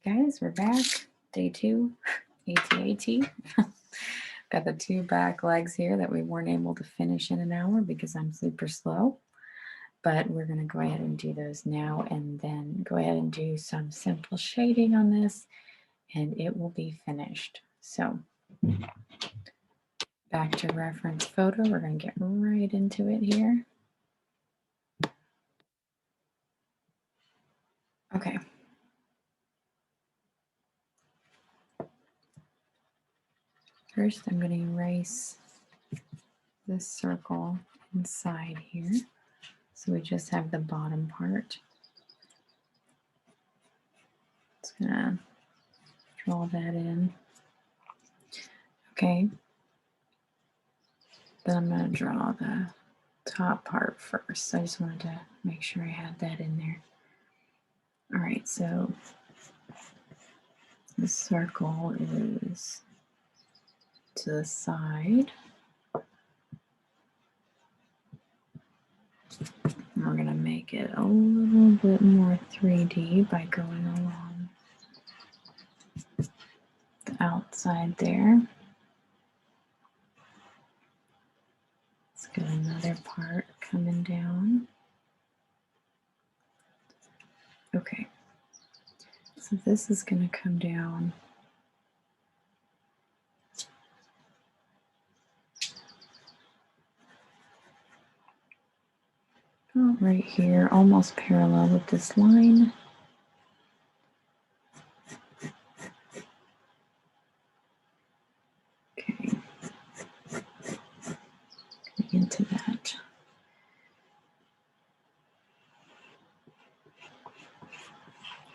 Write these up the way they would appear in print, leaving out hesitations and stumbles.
Guys, we're back. Day 2, AT-AT. Got the 2 back legs here that we weren't able to finish in an hour because I'm super slow. But we're going to go ahead and do those now and then go ahead and do some simple shading on this and it will be finished. So back to reference photo. We're going to get right into it here. Okay. First, I'm going to erase this circle inside here. So we just have the bottom part. Just gonna draw that in. Okay. Then I'm gonna draw the top part first. So I just wanted to make sure I had that in there. All right, so the circle is to the side. And we're gonna make it a little bit more 3D by going along the outside there. Let's get another part coming down. Okay, so this is gonna come down right here, almost parallel with this line. Okay, into that.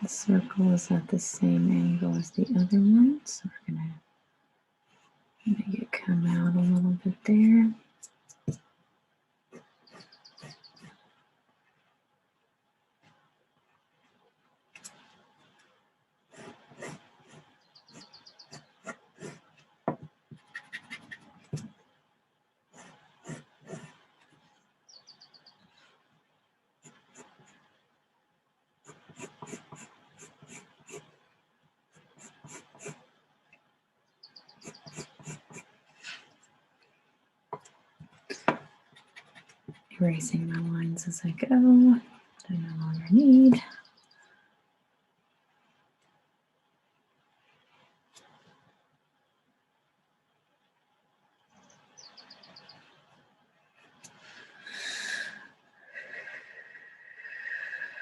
The circle is at the same angle as the other one, so we're gonna make it come out a little bit there. Erasing my lines as I go, that I no longer need.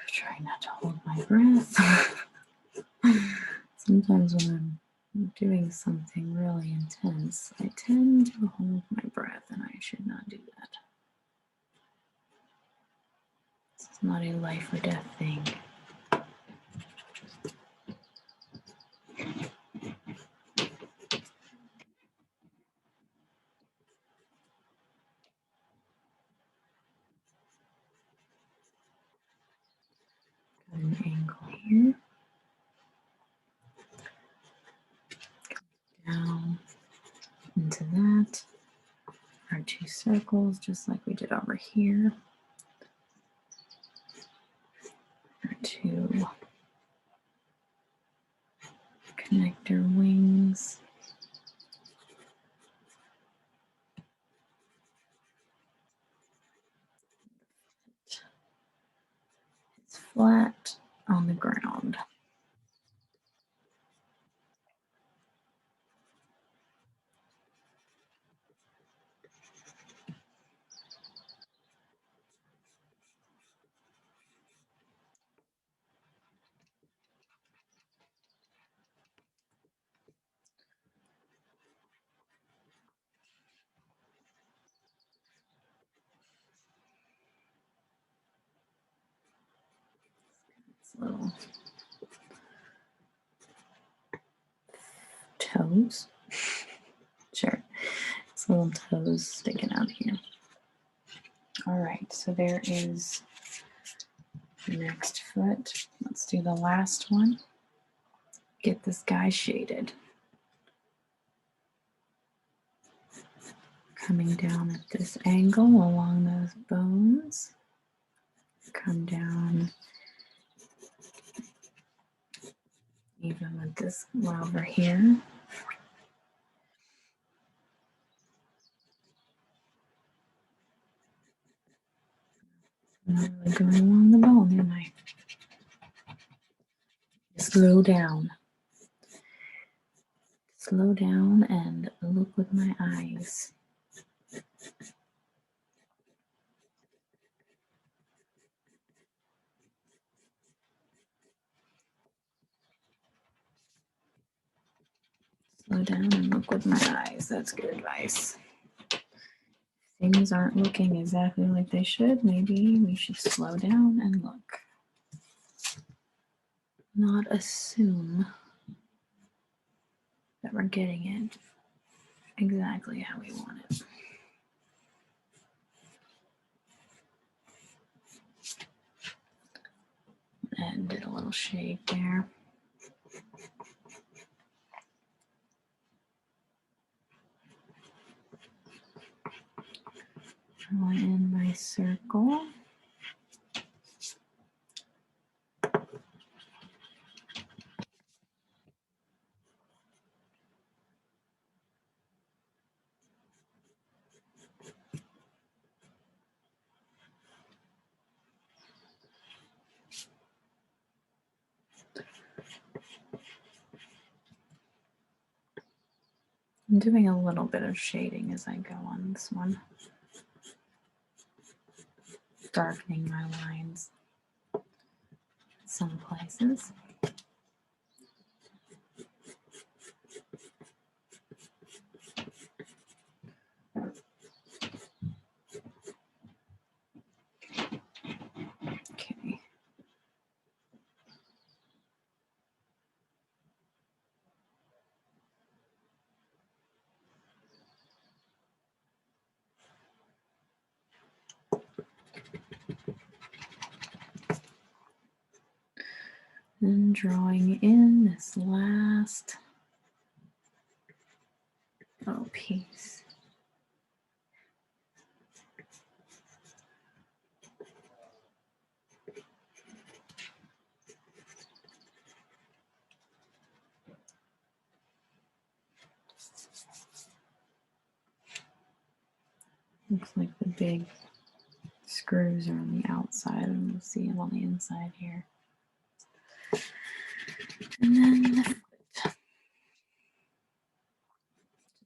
Try not to hold my breath. Sometimes when I'm doing something really intense, I tend to hold my breath, and I should not do that. It's not a life or death thing. Got an angle here. Down into that. Our 2 circles, just like we did over here. Our 2 connector wings. It's flat on the ground. Little toes. Sure, it's little toes sticking out here. All right, so there is the next foot. Let's do the last one. Get this guy shaded. Coming down at this angle along those bones. Come down even with this one over here. I'm not really going along the bone, am I? Slow down. Slow down and look with my eyes. Slow down and look with my eyes. That's good advice. Things aren't looking exactly like they should. Maybe we should slow down and look. Not assume that we're getting it exactly how we want it. And did a little shade there. Draw in my circle. I'm doing a little bit of shading as I go on this one. Darkening my lines in some places. Okay. And drawing in this last little piece. Looks like the big screws are on the outside, and we'll see them on the inside here. And then the foot.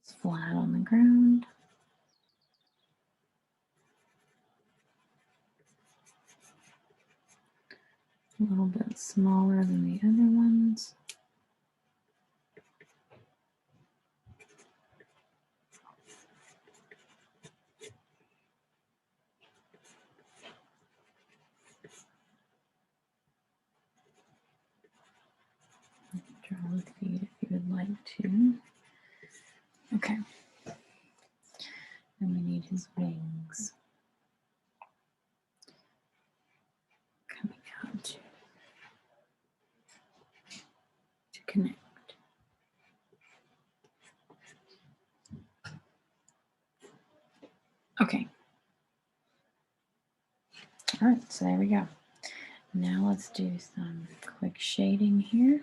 Just flat on the ground. A little bit smaller than the other ones. Draw the feet if you would like to. Okay. Then we need his wings coming out to connect. Okay. All right, so there we go. Now let's do some quick shading here.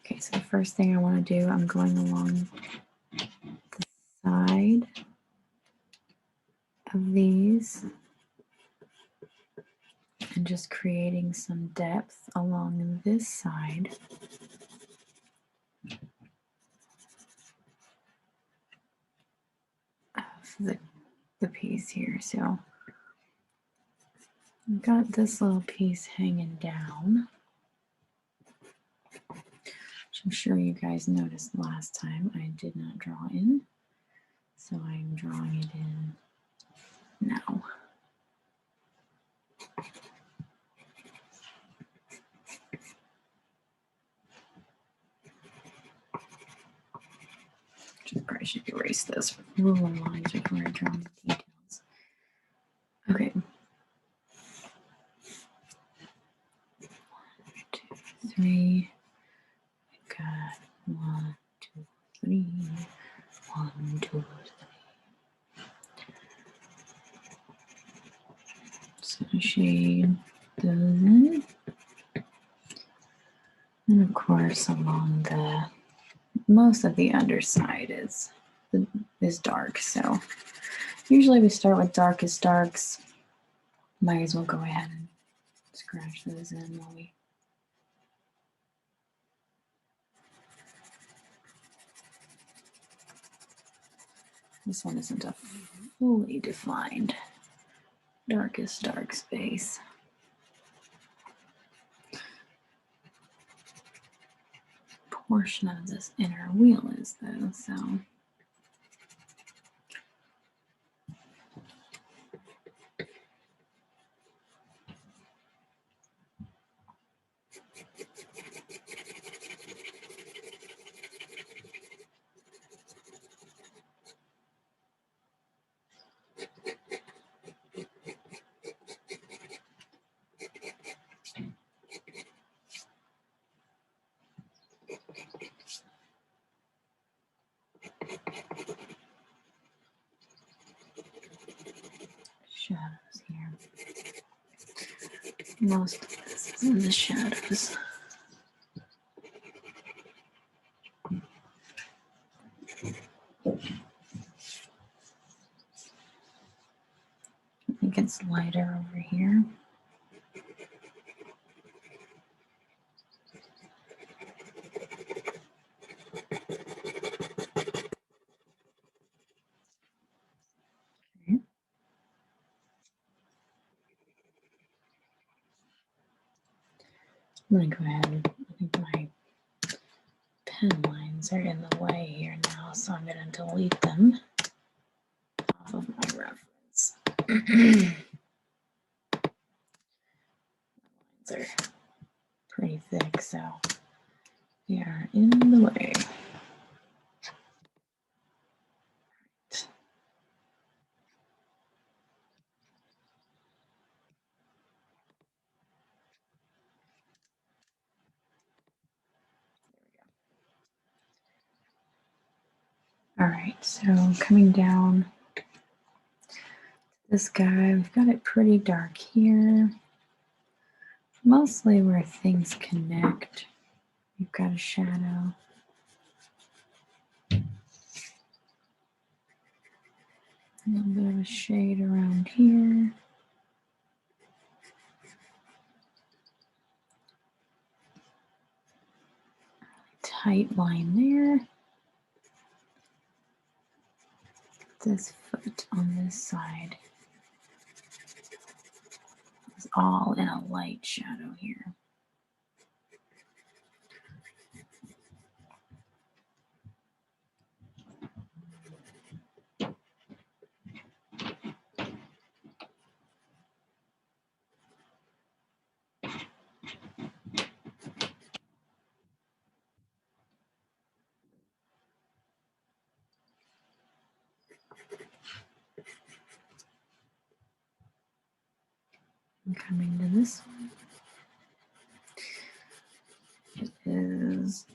Okay, so the first thing I want to do, I'm going along the side of these and just creating some depth along this side. Of the piece here. So I've got this little piece hanging down, which I'm sure you guys noticed last time I did not draw in. So I'm drawing it in now. I should erase this ruler lines before I draw the details. Okay. 1, 2, 3. I got 1, 2, 3. 1, 2, 3. shade those in. And of course, along the most of the underside is dark. So usually we start with darkest darks. Might as well go ahead and scratch those in while we. This one isn't a fully defined darkest dark space. Portion of this inner wheel is though, so. Shadows here. Most of this is in the shadows. I think it's lighter over here. Okay. I'm going to go ahead. I think my pen lines are in the way here now, so I'm going to delete them off of my reference. Lines are pretty thick, so they are in the way. All right, so coming down this guy, we've got it pretty dark here. Mostly where things connect, you've got a shadow. A little bit of a shade around here. Tight line there. This foot on this side is all in a light shadow here. And coming to this one, it is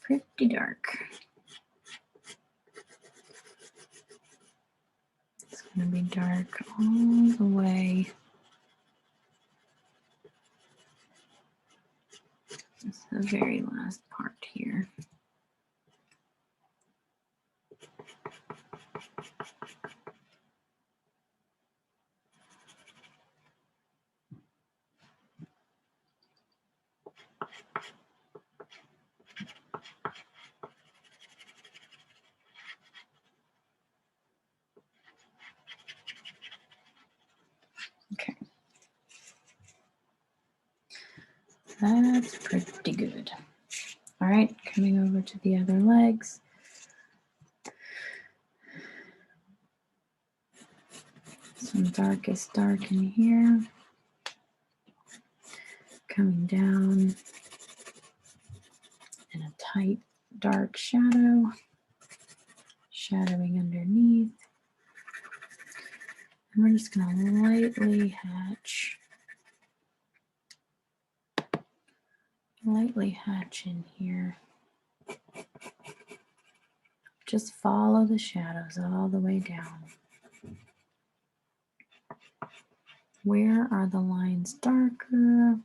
pretty dark. It's going to be dark all the way. This is the very last part here. Okay. That's pretty good. All right, coming over to the other legs. Some darkest dark in here. Coming down in a tight dark shadow. Shadowing underneath. And we're just going to lightly hatch in here. Just follow the shadows all the way down. Where are the lines darker?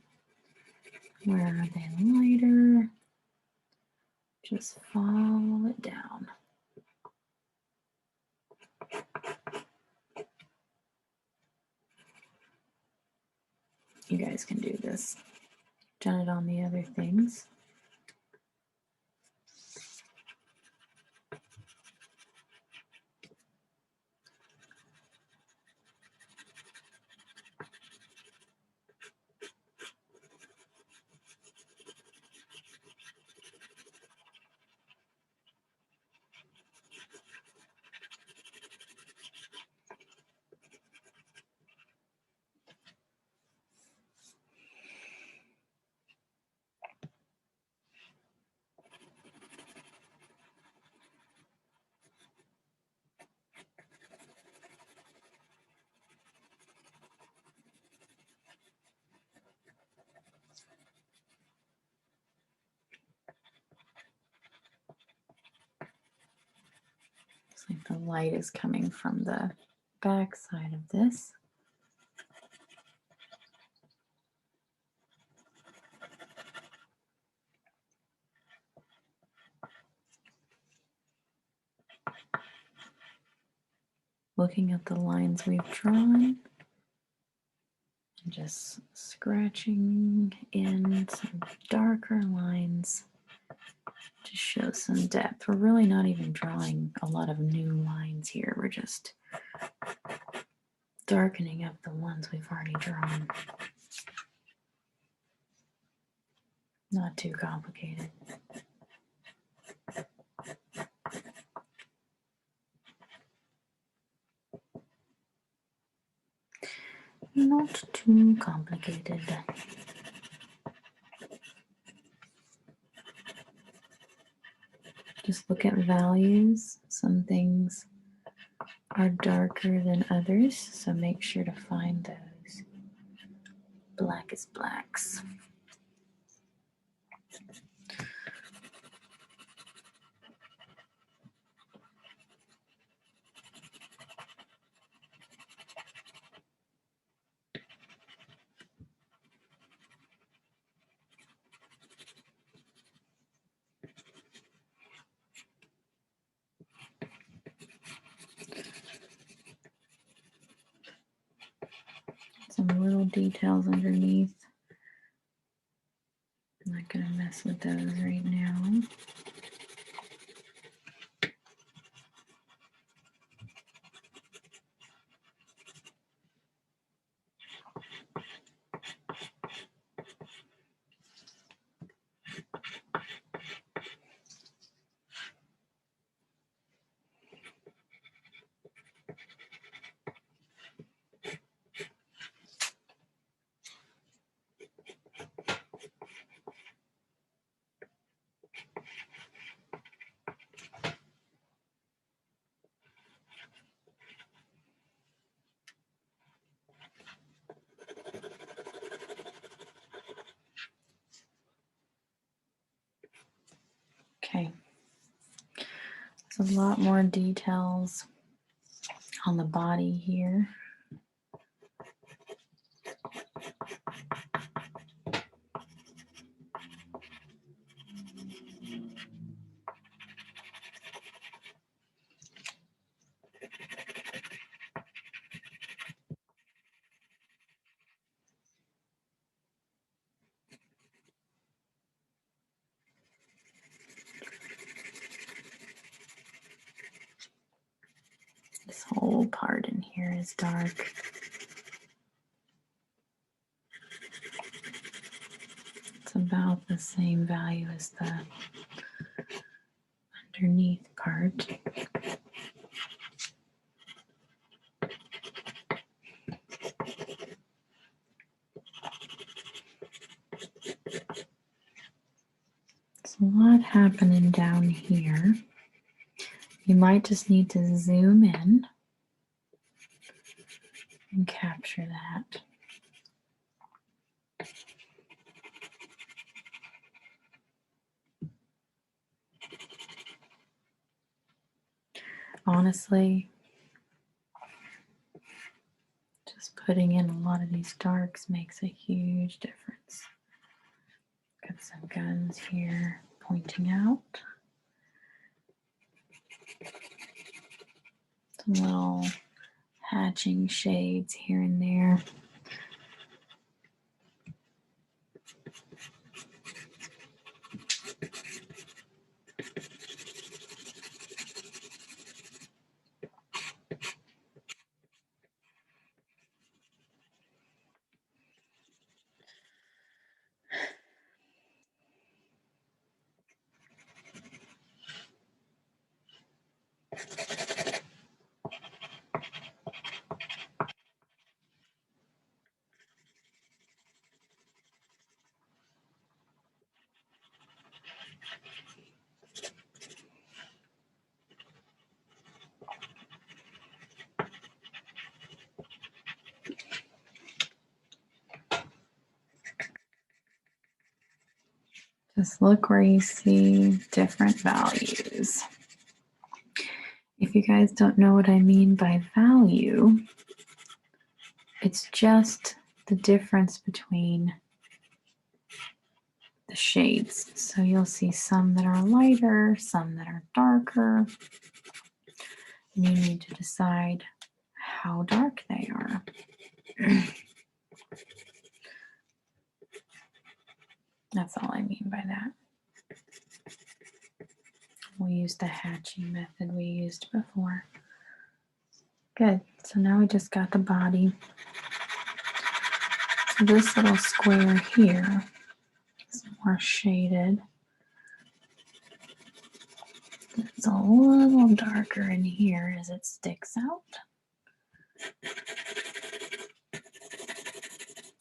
Where are they lighter? Just follow it down. You guys can do this. Done it on the other things. Looks like the light is coming from the back side of this. Looking at the lines we've drawn and just scratching in some darker lines to show some depth. We're really not even drawing a lot of new lines here. We're just darkening up the ones we've already drawn. Not too complicated. Not too complicated. Just look at values. Some things are darker than others, so make sure to find those blackest blacks. Some little details underneath. I'm not going to mess with those right now. Okay, there's a lot more details on the body here. This whole part in here is dark. It's about the same value as the underneath part. There's a lot happening down here. You might just need to zoom in and capture that. honestly, just putting in a lot of these darks makes a huge difference. Got some guns here pointing out. Some little hatching shades here and there. Just look where you see different values. If you guys don't know what I mean by value, it's just the difference between the shades. So you'll see some that are lighter, some that are darker. And you need to decide how dark they are. That's all I mean by that. We'll use the hatching method we used before. Good. So now we just got the body. So this little square here is more shaded. It's a little darker in here as it sticks out.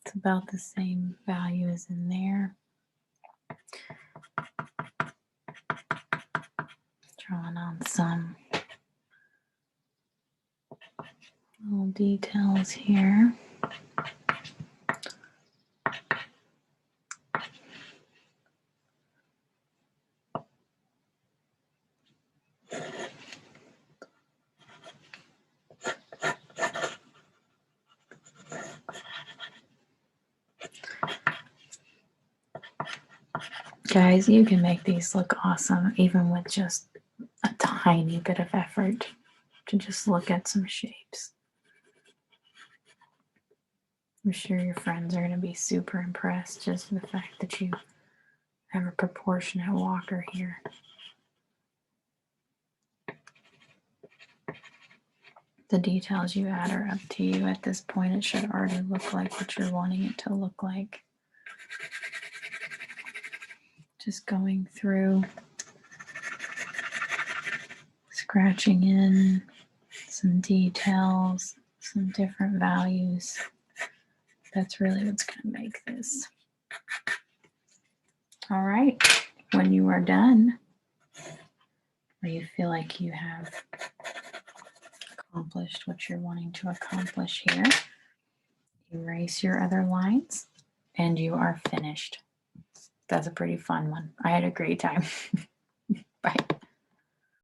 It's about the same value as in there. Drawing on some little details here. Guys, you can make these look awesome even with just a tiny bit of effort to just look at some shapes. I'm sure your friends are going to be super impressed just with the fact that you have a proportionate walker here. The details you add are up to you. At this point, it should already look like what you're wanting it to look like. Just going through, scratching in some details, some different values. That's really what's going to make this. All right, when you are done, or you feel like you have accomplished what you're wanting to accomplish here, erase your other lines, and you are finished. That's a pretty fun one. I had a great time. Bye.